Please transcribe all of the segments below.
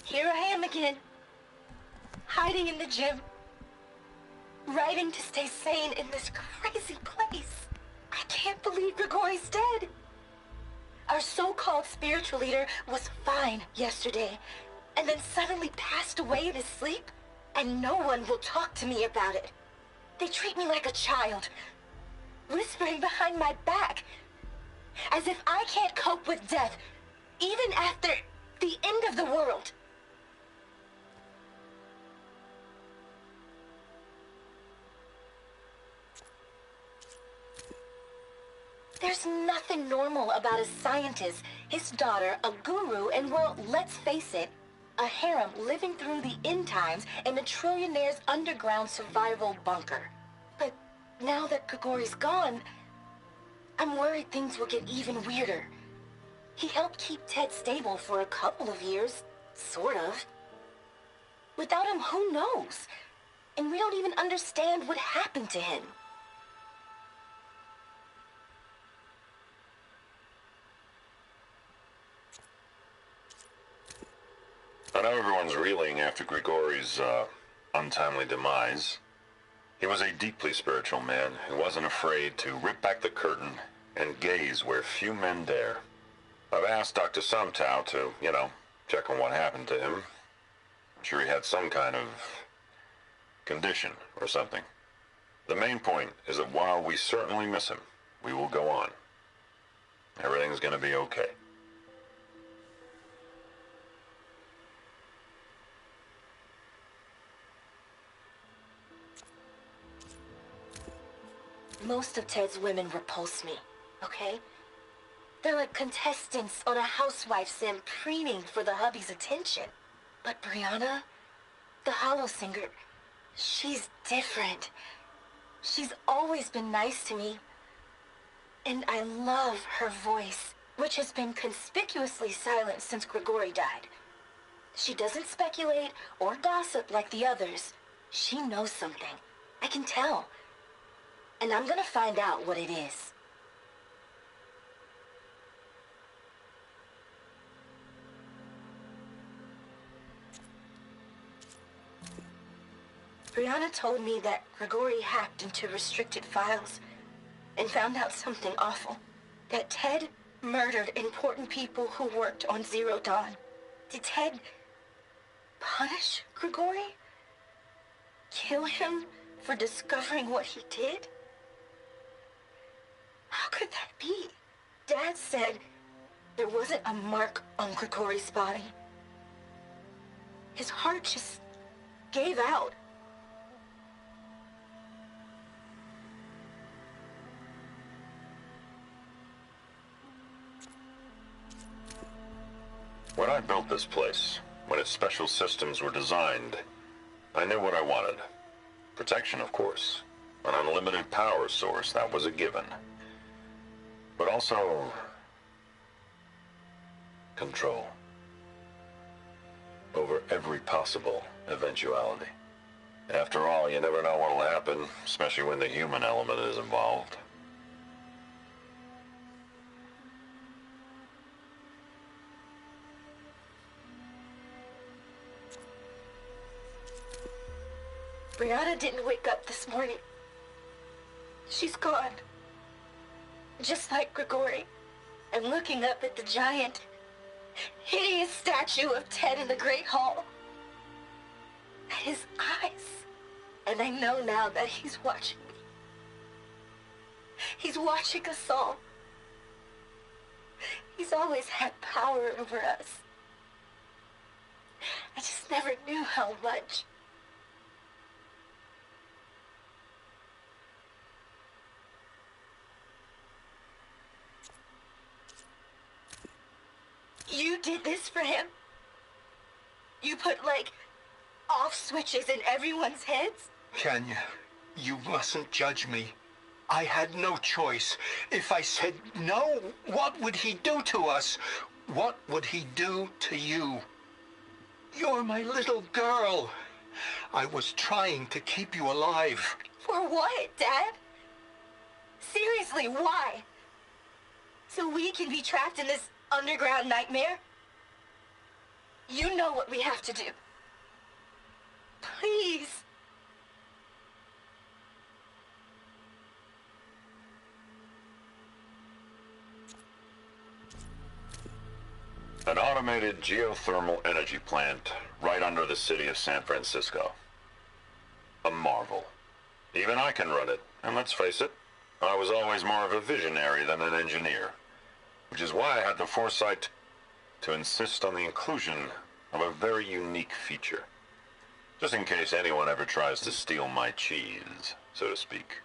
Here I am again, hiding in the gym, writing to stay sane in this crazy place. I can't believe Grigori's dead. Our so-called spiritual leader was fine yesterday, and then suddenly passed away in his sleep, and no one will talk to me about it. They treat me like a child, whispering behind my back, as if I can't cope with death, even after the end of the world. There's nothing normal about a scientist, his daughter, a guru, and well, let's face it, a harem living through the end times in a trillionaire's underground survival bunker. But now that Grigori's gone, I'm worried things will get even weirder. He helped keep Ted stable for a couple of years, sort of. Without him, who knows? And we don't even understand what happened to him. I know everyone's reeling after Grigori's untimely demise. He was a deeply spiritual man who wasn't afraid to rip back the curtain and gaze where few men dare. I've asked Dr. Sumtow to, check on what happened to him. I'm sure he had some kind of condition or something. The main point is that while we certainly miss him, we will go on. Everything's gonna be okay. Most of Ted's women repulse me, okay? They're like contestants on a housewife sim preening for the hubby's attention. But Brianna, the hollow singer, she's different. She's always been nice to me. And I love her voice, which has been conspicuously silent since Grigori died. She doesn't speculate or gossip like the others. She knows something. I can tell. And I'm gonna find out what it is. Brianna told me that Grigori hacked into restricted files and found out something awful. That Ted murdered important people who worked on Zero Dawn. Did Ted punish Grigori? Kill him for discovering what he did? How could that be? Dad said there wasn't a mark on Grigori's body. His heart just gave out. When I built this place, when its special systems were designed, I knew what I wanted. Protection, of course. An unlimited power source, that was a given. But also control over every possible eventuality. After all, you never know what'll happen, especially when the human element is involved. Brianna didn't wake up this morning. She's gone. Just like Grigori. I'm looking up at the giant, hideous statue of Ted in the Great Hall. At his eyes. And I know now that he's watching me. He's watching us all. He's always had power over us. I just never knew how much. You did this for him? You put, off switches in everyone's heads? Kenya, you mustn't judge me. I had no choice. If I said no, what would he do to us? What would he do to you? You're my little girl. I was trying to keep you alive. For what, Dad? Seriously, why? So we can be trapped in this underground nightmare? You know what we have to do. Please. An automated geothermal energy plant right under the city of San Francisco. A marvel. Even I can run it, and let's face it, I was always more of a visionary than an engineer, which is why I had the foresight to insist on the inclusion of a very unique feature, just in case anyone ever tries to steal my cheese, so to speak.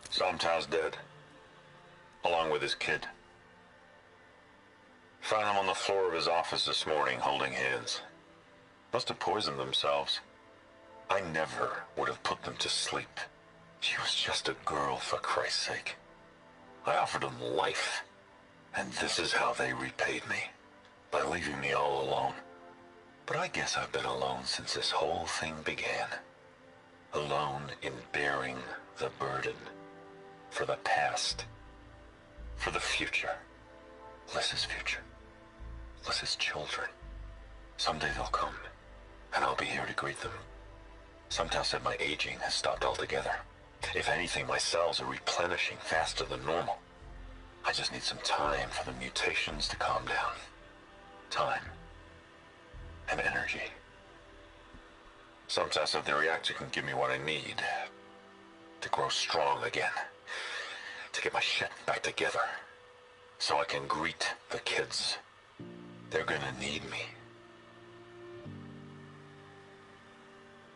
Somta's dead, along with his kid. Found them on the floor of his office this morning, holding hands. Must have poisoned themselves. I never would have put them to sleep. She was just a girl, for Christ's sake. I offered them life, and this is how they repaid me, by leaving me all alone. But I guess I've been alone since this whole thing began. Alone in bearing the burden. For the past. For the future. Liz's future. Liz's children. Someday they'll come, and I'll be here to greet them. Sometimes said my aging has stopped altogether. If anything, my cells are replenishing faster than normal. I just need some time for the mutations to calm down. Time. And energy. Sometimes said the reactor can give me what I need to grow strong again. To get my shit back together. So I can greet the kids. They're gonna need me.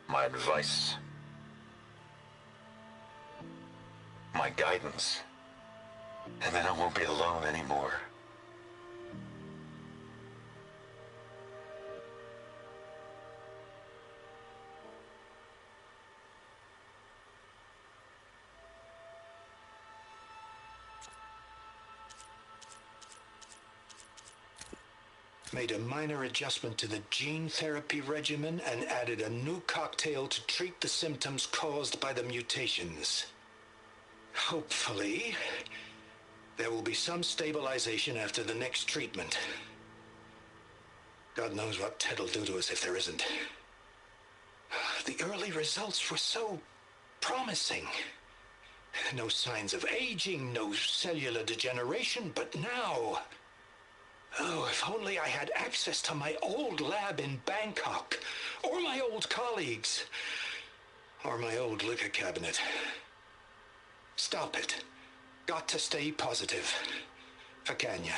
My advice. My guidance. And then I won't be alone anymore. Made a minor adjustment to the gene therapy regimen and added a new cocktail to treat the symptoms caused by the mutations. Hopefully, there will be some stabilization after the next treatment. God knows what Ted'll do to us if there isn't. The early results were so promising. No signs of aging, no cellular degeneration, but now... Oh, if only I had access to my old lab in Bangkok, or my old colleagues, or my old liquor cabinet. Stop it. Got to stay positive. For Kenya.